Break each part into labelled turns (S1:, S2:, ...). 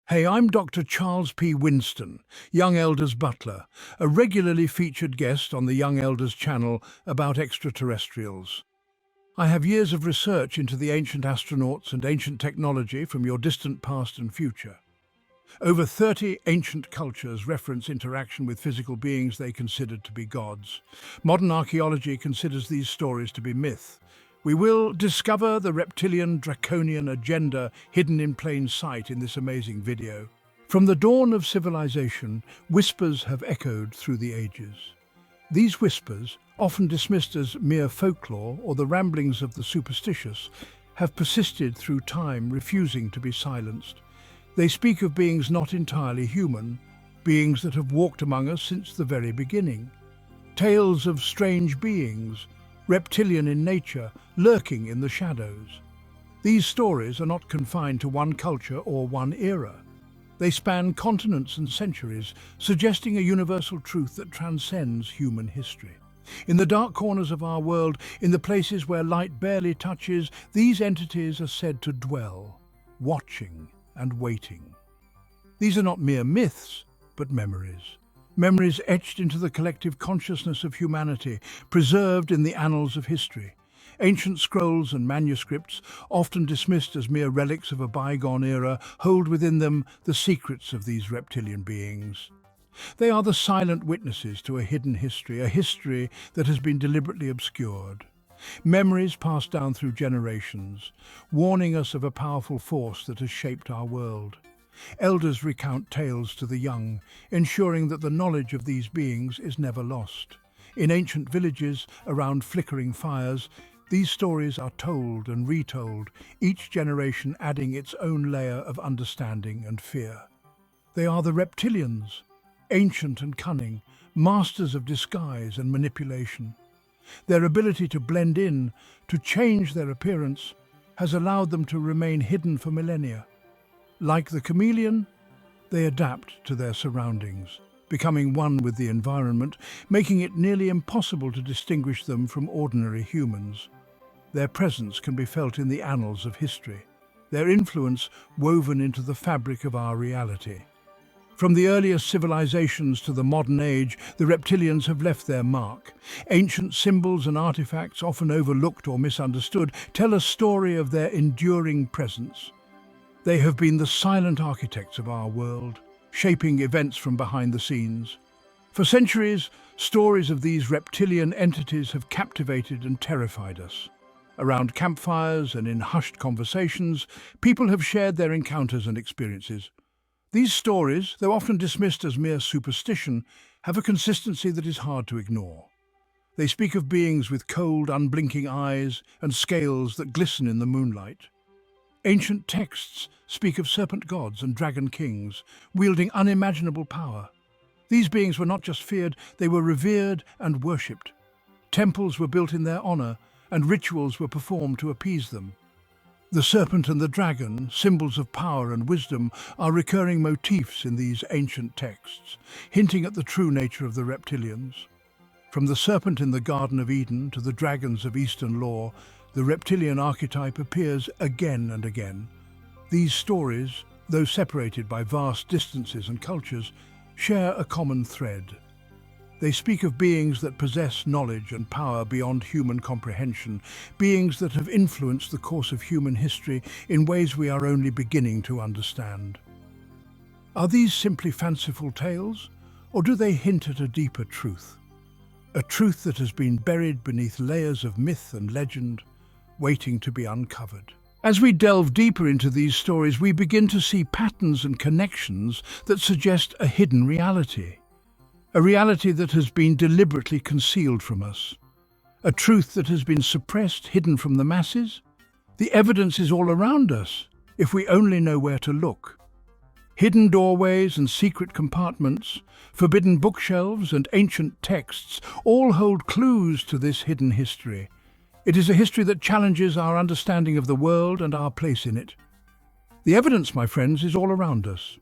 S1: Hey, I'm Dr. Charles P. Winston, Young Elders Butler, a regularly featured guest on the Young Elders channel about extraterrestrials. I have years of research into the ancient astronauts and ancient technology from your distant past and future. Over 30 ancient cultures reference interaction with physical beings they considered to be gods. Modern archaeology considers these stories to be myth. We will discover the reptilian draconian agenda hidden in plain sight in this amazing video. From the dawn of civilization, whispers have echoed through the ages. These whispers, often dismissed as mere folklore or the ramblings of the superstitious, have persisted through time, refusing to be silenced. They speak of beings not entirely human, beings that have walked among us since the very beginning. Tales of strange beings, reptilian in nature, lurking in the shadows. These stories are not confined to one culture or one era. They span continents and centuries, suggesting a universal truth that transcends human history. In the dark corners of our world, in the places where light barely touches, these entities are said to dwell, watching and waiting. These are not mere myths, but memories. Memories etched into the collective consciousness of humanity, preserved in the annals of history. Ancient scrolls and manuscripts, often dismissed as mere relics of a bygone era, hold within them the secrets of these reptilian beings. They are the silent witnesses to a hidden history, a history that has been deliberately obscured. Memories passed down through generations, warning us of a powerful force that has shaped our world. Elders recount tales to the young, ensuring that the knowledge of these beings is never lost. In ancient villages, around flickering fires, these stories are told and retold, each generation adding its own layer of understanding and fear. They are the reptilians, ancient and cunning, masters of disguise and manipulation. Their ability to blend in, to change their appearance, has allowed them to remain hidden for millennia. Like the chameleon, they adapt to their surroundings, becoming one with the environment, making it nearly impossible to distinguish them from ordinary humans. Their presence can be felt in the annals of history, their influence woven into the fabric of our reality. From the earliest civilizations to the modern age, the reptilians have left their mark. Ancient symbols and artifacts, often overlooked or misunderstood, tell a story of their enduring presence. They have been the silent architects of our world, shaping events from behind the scenes. For centuries, stories of these reptilian entities have captivated and terrified us. Around campfires and in hushed conversations, people have shared their encounters and experiences. These stories, though often dismissed as mere superstition, have a consistency that is hard to ignore. They speak of beings with cold, unblinking eyes and scales that glisten in the moonlight. Ancient texts speak of serpent gods and dragon kings, wielding unimaginable power. These beings were not just feared, they were revered and worshipped. Temples were built in their honor, and rituals were performed to appease them. The serpent and the dragon, symbols of power and wisdom, are recurring motifs in these ancient texts, hinting at the true nature of the reptilians. From the serpent in the Garden of Eden to the dragons of Eastern lore, the reptilian archetype appears again and again. These stories, though separated by vast distances and cultures, share a common thread. They speak of beings that possess knowledge and power beyond human comprehension, beings that have influenced the course of human history in ways we are only beginning to understand. Are these simply fanciful tales, or do they hint at a deeper truth? A truth that has been buried beneath layers of myth and legend, waiting to be uncovered. As we delve deeper into these stories, we begin to see patterns and connections that suggest a hidden reality. A reality that has been deliberately concealed from us. A truth that has been suppressed, hidden from the masses. The evidence is all around us, if we only know where to look. Hidden doorways and secret compartments, forbidden bookshelves and ancient texts all hold clues to this hidden history. It is a history that challenges our understanding of the world and our place in it. The evidence, my friends, is all around us.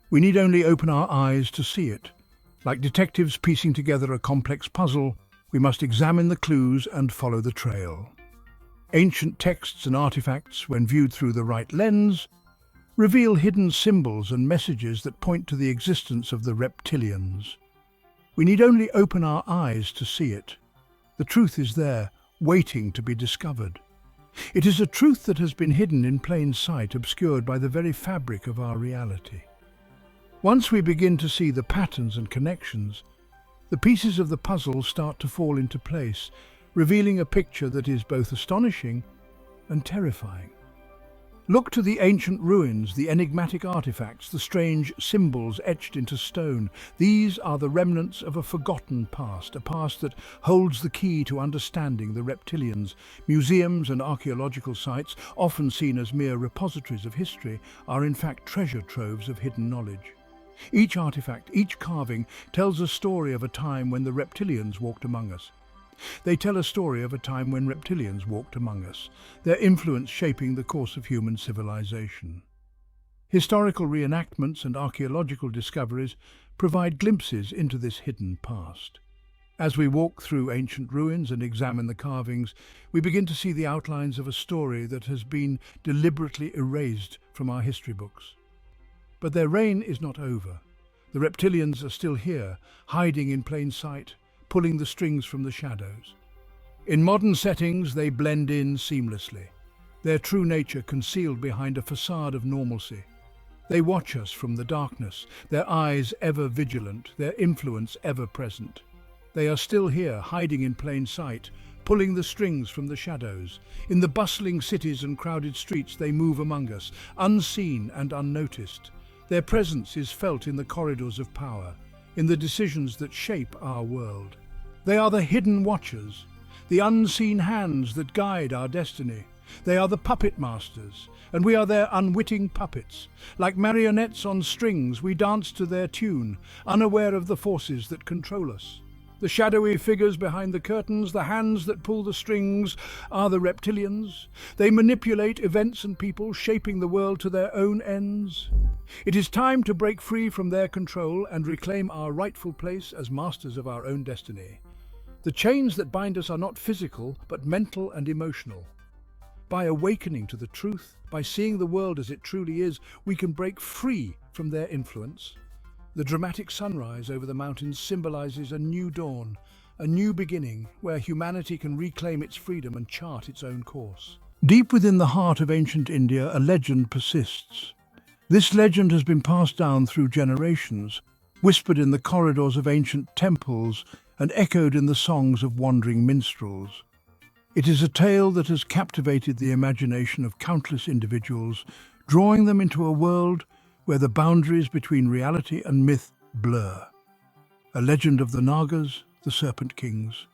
S1: We need only open our eyes to see it. Like detectives piecing together a complex puzzle, we must examine the clues and follow the trail. Ancient texts and artifacts, when viewed through the right lens, reveal hidden symbols and messages that point to the existence of the reptilians. We need only open our eyes to see it. The truth is there, waiting to be discovered. It is a truth that has been hidden in plain sight, obscured by the very fabric of our reality. Once we begin to see the patterns and connections, the pieces of the puzzle start to fall into place, revealing a picture that is both astonishing and terrifying. Look to the ancient ruins, the enigmatic artifacts, the strange symbols etched into stone. These are the remnants of a forgotten past, a past that holds the key to understanding the reptilians. Museums and archaeological sites, often seen as mere repositories of history, are in fact treasure troves of hidden knowledge. Each artifact, each carving, tells a story of a time when the reptilians walked among us. They tell a story of a time when reptilians walked among us, their influence shaping the course of human civilization. Historical reenactments and archaeological discoveries provide glimpses into this hidden past. As we walk through ancient ruins and examine the carvings, we begin to see the outlines of a story that has been deliberately erased from our history books. But their reign is not over. The reptilians are still here, hiding in plain sight, pulling the strings from the shadows. In modern settings, they blend in seamlessly, their true nature concealed behind a facade of normalcy. They watch us from the darkness, their eyes ever vigilant, their influence ever present. They are still here, hiding in plain sight, pulling the strings from the shadows. In the bustling cities and crowded streets, they move among us, unseen and unnoticed. Their presence is felt in the corridors of power, in the decisions that shape our world. They are the hidden watchers, the unseen hands that guide our destiny. They are the puppet masters, and we are their unwitting puppets. Like marionettes on strings, we dance to their tune, unaware of the forces that control us. The shadowy figures behind the curtains, the hands that pull the strings, are the reptilians. They manipulate events and people, shaping the world to their own ends. It is time to break free from their control and reclaim our rightful place as masters of our own destiny. The chains that bind us are not physical, but mental and emotional. By awakening to the truth, by seeing the world as it truly is, we can break free from their influence. The dramatic sunrise over the mountains symbolizes a new dawn, a new beginning where humanity can reclaim its freedom and chart its own course. Deep within the heart of ancient India, a legend persists. This legend has been passed down through generations, whispered in the corridors of ancient temples and echoed in the songs of wandering minstrels. It is a tale that has captivated the imagination of countless individuals, drawing them into a world where the boundaries between reality and myth blur. A legend of the Nagas, the Serpent Kings.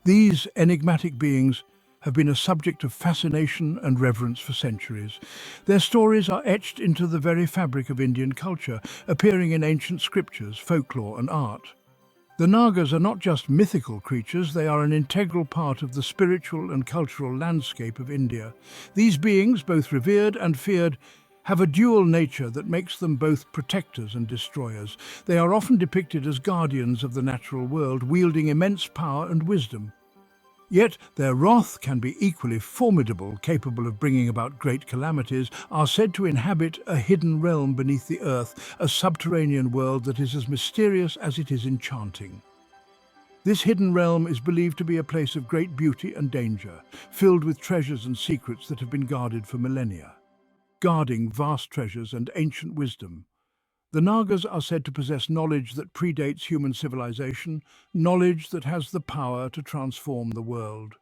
S1: These enigmatic beings have been a subject of fascination and reverence for centuries. Their stories are etched into the very fabric of Indian culture, appearing in ancient scriptures, folklore, and art. The Nagas are not just mythical creatures, they are an integral part of the spiritual and cultural landscape of India. These beings, both revered and feared, have a dual nature that makes them both protectors and destroyers. They are often depicted as guardians of the natural world, wielding immense power and wisdom. Yet their wrath can be equally formidable, capable of bringing about great calamities, are said to inhabit a hidden realm beneath the earth, a subterranean world that is as mysterious as it is enchanting. This hidden realm is believed to be a place of great beauty and danger, filled with treasures and secrets that have been guarded for millennia. Guarding vast treasures and ancient wisdom, the Nagas are said to possess knowledge that predates human civilization, knowledge that has the power to transform the world.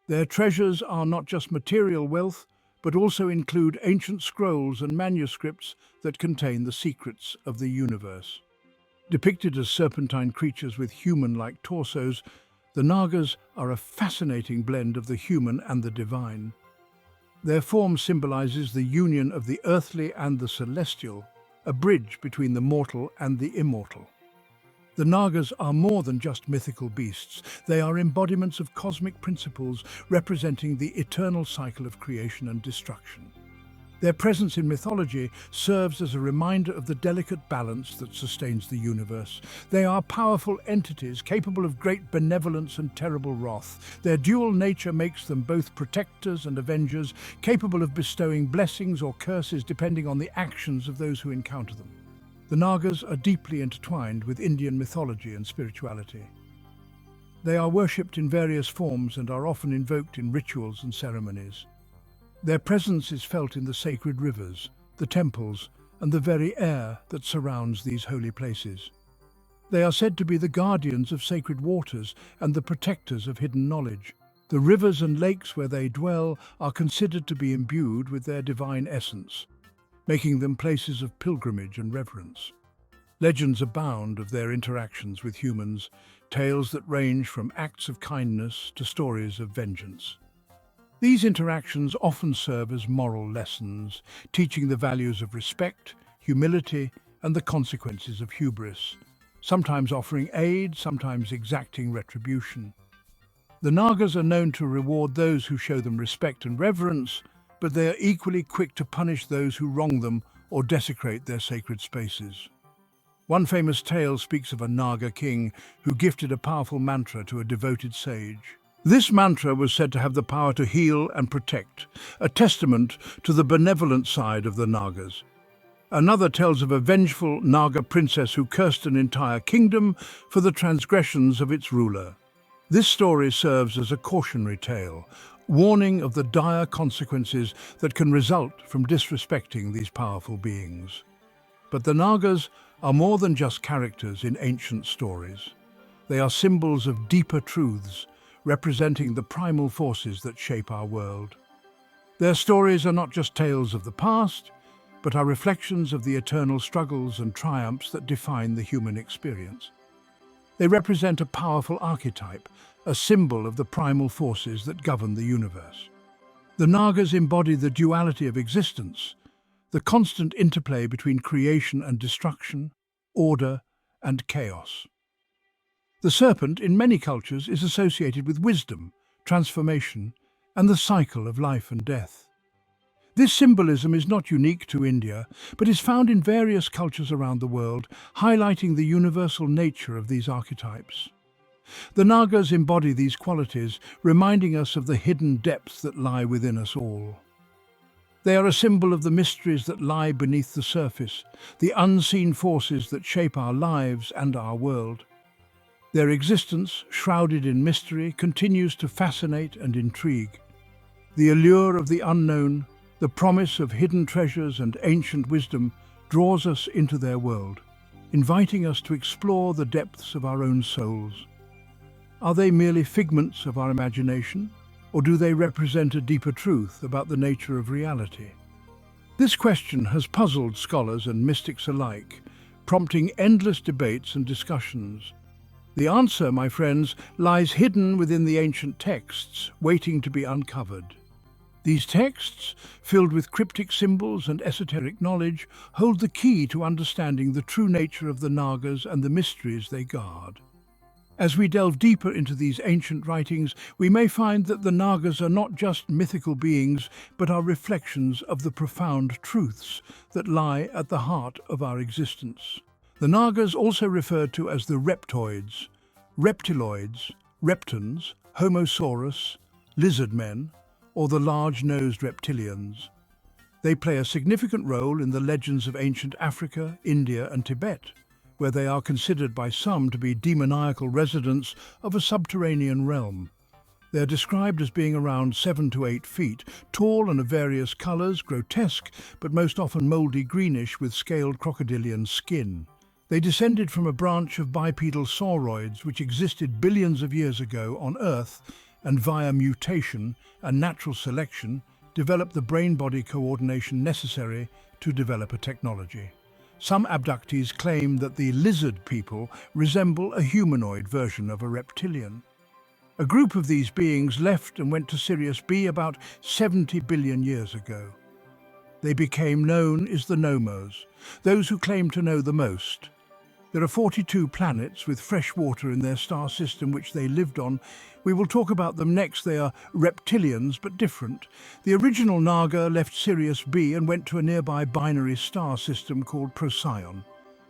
S1: Their treasures are not just material wealth, but also include ancient scrolls and manuscripts that contain the secrets of the universe. Depicted as serpentine creatures with human-like torsos, the Nagas are a fascinating blend of the human and the divine. Their form symbolizes the union of the earthly and the celestial, a bridge between the mortal and the immortal. The Nagas are more than just mythical beasts. They are embodiments of cosmic principles representing the eternal cycle of creation and destruction. Their presence in mythology serves as a reminder of the delicate balance that sustains the universe. They are powerful entities capable of great benevolence and terrible wrath. Their dual nature makes them both protectors and avengers, capable of bestowing blessings or curses depending on the actions of those who encounter them. The Nagas are deeply intertwined with Indian mythology and spirituality. They are worshipped in various forms and are often invoked in rituals and ceremonies. Their presence is felt in the sacred rivers, the temples, and the very air that surrounds these holy places. They are said to be the guardians of sacred waters and the protectors of hidden knowledge. The rivers and lakes where they dwell are considered to be imbued with their divine essence, making them places of pilgrimage and reverence. Legends abound of their interactions with humans, tales that range from acts of kindness to stories of vengeance. These interactions often serve as moral lessons, teaching the values of respect, humility, and the consequences of hubris, sometimes offering aid, sometimes exacting retribution. The Nagas are known to reward those who show them respect and reverence, but they are equally quick to punish those who wrong them or desecrate their sacred spaces. One famous tale speaks of a Naga king who gifted a powerful mantra to a devoted sage. This mantra was said to have the power to heal and protect, a testament to the benevolent side of the Nagas. Another tells of a vengeful Naga princess who cursed an entire kingdom for the transgressions of its ruler. This story serves as a cautionary tale, warning of the dire consequences that can result from disrespecting these powerful beings. But the Nagas are more than just characters in ancient stories. They are symbols of deeper truths, representing the primal forces that shape our world. Their stories are not just tales of the past, but are reflections of the eternal struggles and triumphs that define the human experience. They represent a powerful archetype, a symbol of the primal forces that govern the universe. The Nagas embody the duality of existence, the constant interplay between creation and destruction, order and chaos. The serpent, in many cultures, is associated with wisdom, transformation, and the cycle of life and death. This symbolism is not unique to India, but is found in various cultures around the world, highlighting the universal nature of these archetypes. The Nagas embody these qualities, reminding us of the hidden depths that lie within us all. They are a symbol of the mysteries that lie beneath the surface, the unseen forces that shape our lives and our world. Their existence, shrouded in mystery, continues to fascinate and intrigue. The allure of the unknown, the promise of hidden treasures and ancient wisdom draws us into their world, inviting us to explore the depths of our own souls. Are they merely figments of our imagination, or do they represent a deeper truth about the nature of reality? This question has puzzled scholars and mystics alike, prompting endless debates and discussions. The answer, my friends, lies hidden within the ancient texts, waiting to be uncovered. These texts, filled with cryptic symbols and esoteric knowledge, hold the key to understanding the true nature of the Nagas and the mysteries they guard. As we delve deeper into these ancient writings, we may find that the Nagas are not just mythical beings, but are reflections of the profound truths that lie at the heart of our existence. The Nagas, also referred to as the reptoids, reptiloids, reptans, homosaurus, lizard men, or the large-nosed reptilians. They play a significant role in the legends of ancient Africa, India, and Tibet, where they are considered by some to be demoniacal residents of a subterranean realm. They are described as being around 7 to 8 feet, tall and of various colours, grotesque, but most often mouldy greenish with scaled crocodilian skin. They descended from a branch of bipedal sauroids which existed billions of years ago on Earth and via mutation and natural selection developed the brain-body coordination necessary to develop a technology. Some abductees claim that the lizard people resemble a humanoid version of a reptilian. A group of these beings left and went to Sirius B about 70 billion years ago. They became known as the Nomos, those who claim to know the most. There are 42 planets with fresh water in their star system which they lived on. We will talk about them next. They are reptilians, but different. The original Naga left Sirius B and went to a nearby binary star system called Procyon.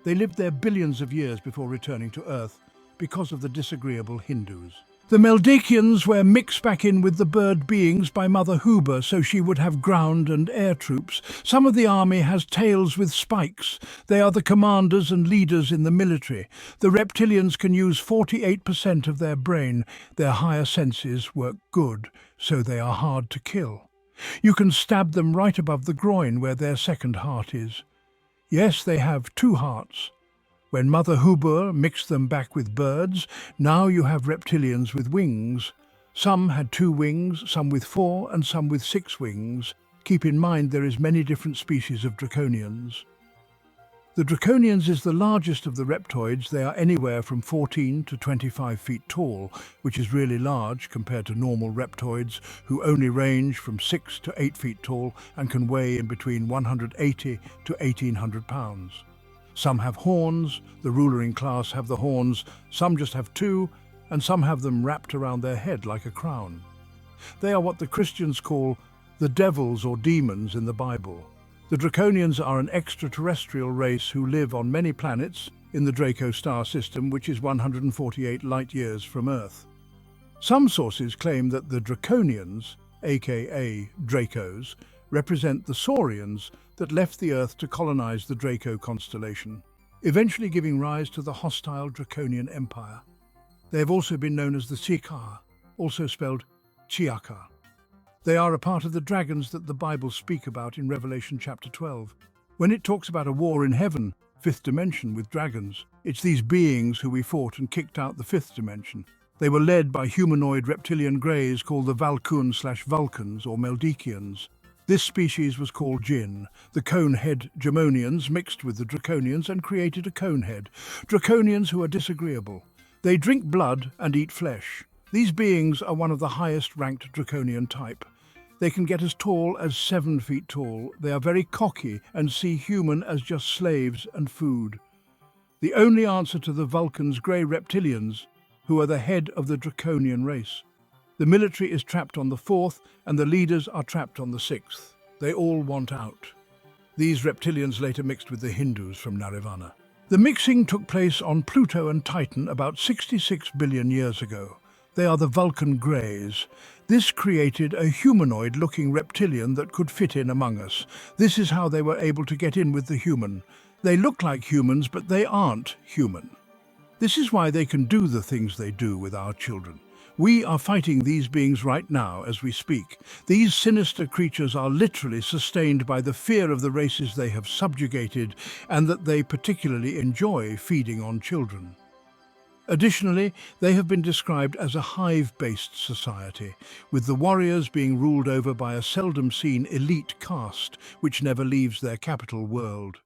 S1: They lived there billions of years before returning to Earth because of the disagreeable Hindus. The Meldekians were mixed back in with the bird beings by Mother Hubur, so she would have ground and air troops. Some of the army has tails with spikes. They are the commanders and leaders in the military. The reptilians can use 48% of their brain. Their higher senses work good, so they are hard to kill. You can stab them right above the groin where their second heart is. Yes, they have 2 hearts. When Mother Hubur mixed them back with birds, now you have reptilians with wings. Some had 2 wings, some with 4 and some with 6 wings. Keep in mind there is many different species of draconians. The draconians is the largest of the reptoids. They are anywhere from 14 to 25 feet tall, which is really large compared to normal reptoids who only range from 6 to 8 feet tall and can weigh in between 180 to 1,800 pounds. Some have horns, the ruling class have the horns, some just have 2, and some have them wrapped around their head like a crown. They are what the Christians call the devils or demons in the Bible. The Draconians are an extraterrestrial race who live on many planets in the Draco star system, which is 148 light-years from Earth. Some sources claim that the Draconians, aka Dracos, represent the Saurians that left the Earth to colonize the Draco constellation, eventually giving rise to the hostile Draconian Empire. They have also been known as the Chikar, also spelled Chiaka. They are a part of the dragons that the Bible speak about in Revelation chapter 12. When it talks about a war in heaven, 5th dimension with dragons, it's these beings who we fought and kicked out the 5th dimension. They were led by humanoid reptilian greys called the Valkun/Vulcans or Meldekians. This species was called Jinn. The cone-head Gemonians mixed with the Draconians and created a cone-head. Draconians who are disagreeable. They drink blood and eat flesh. These beings are one of the highest-ranked Draconian type. They can get as tall as 7 feet tall. They are very cocky and see human as just slaves and food. The only answer to the Vulcans' grey reptilians, who are the head of the Draconian race. The military is trapped on the 4th, and the leaders are trapped on the 6th. They all want out. These reptilians later mixed with the Hindus from Nirvana. The mixing took place on Pluto and Titan about 66 billion years ago. They are the Vulcan Greys. This created a humanoid-looking reptilian that could fit in among us. This is how they were able to get in with the human. They look like humans, but they aren't human. This is why they can do the things they do with our children. We are fighting these beings right now as we speak. These sinister creatures are literally sustained by the fear of the races they have subjugated and that they particularly enjoy feeding on children. Additionally, they have been described as a hive-based society, with the warriors being ruled over by a seldom-seen elite caste which never leaves their capital world.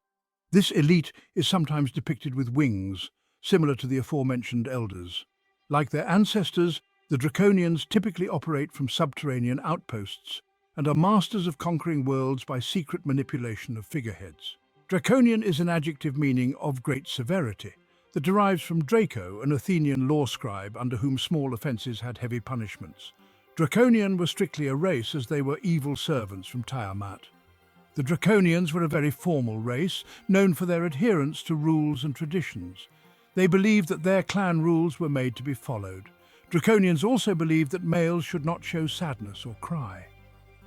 S1: This elite is sometimes depicted with wings, similar to the aforementioned elders. Like their ancestors, the Draconians typically operate from subterranean outposts and are masters of conquering worlds by secret manipulation of figureheads. Draconian is an adjective meaning of great severity that derives from Draco, an Athenian law scribe under whom small offences had heavy punishments. Draconian was strictly a race as they were evil servants from Tiamat. The Draconians were a very formal race, known for their adherence to rules and traditions. They believed that their clan rules were made to be followed. Draconians also believed that males should not show sadness or cry.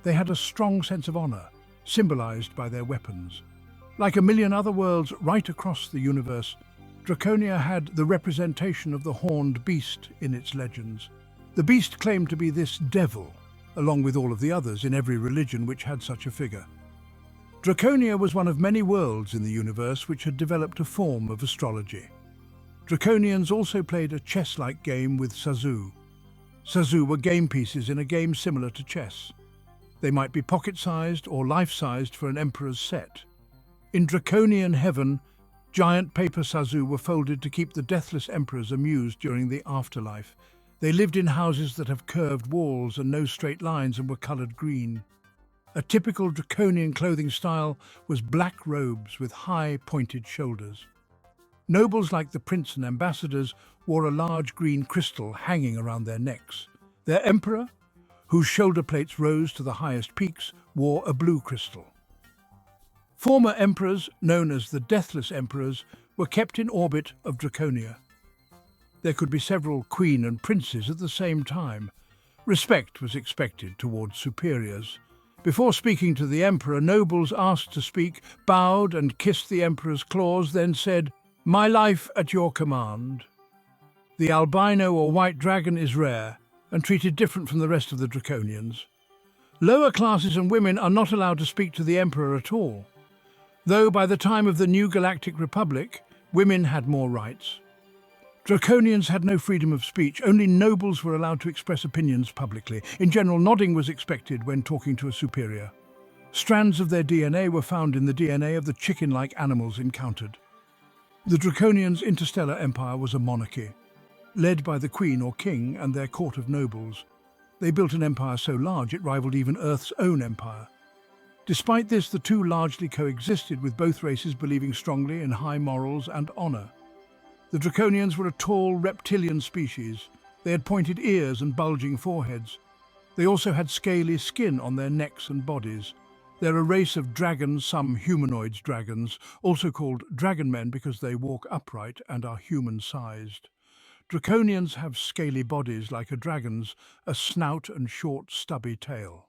S1: They had a strong sense of honor, symbolized by their weapons. Like a million other worlds right across the universe, Draconia had the representation of the horned beast in its legends. The beast claimed to be this devil, along with all of the others in every religion which had such a figure. Draconia was one of many worlds in the universe which had developed a form of astrology. Draconians also played a chess-like game with Sazu. Sazu were game pieces in a game similar to chess. They might be pocket-sized or life-sized for an emperor's set. In Draconian heaven, giant paper Sazu were folded to keep the deathless emperors amused during the afterlife. They lived in houses that have curved walls and no straight lines and were coloured green. A typical Draconian clothing style was black robes with high, pointed shoulders. Nobles like the prince and ambassadors wore a large green crystal hanging around their necks. Their emperor, whose shoulder plates rose to the highest peaks, wore a blue crystal. Former emperors, known as the Deathless Emperors, were kept in orbit of Draconia. There could be several queen and princes at the same time. Respect was expected towards superiors. Before speaking to the emperor, nobles asked to speak, bowed and kissed the emperor's claws, then said, "My life at your command." The albino or white dragon is rare and treated different from the rest of the Draconians. Lower classes and women are not allowed to speak to the emperor at all, though by the time of the New Galactic Republic, women had more rights. Draconians had no freedom of speech. Only nobles were allowed to express opinions publicly. In general, nodding was expected when talking to a superior. Strands of their DNA were found in the DNA of the chicken-like animals encountered. The Draconians' interstellar empire was a monarchy, led by the queen or king and their court of nobles. They built an empire so large it rivaled even Earth's own empire. Despite this, the two largely coexisted, with both races believing strongly in high morals and honor. The Draconians were a tall reptilian species. They had pointed ears and bulging foreheads. They also had scaly skin on their necks and bodies. They're a race of dragons, some humanoid dragons, also called dragon men because they walk upright and are human-sized. Draconians have scaly bodies like a dragon's, a snout and short, stubby tail.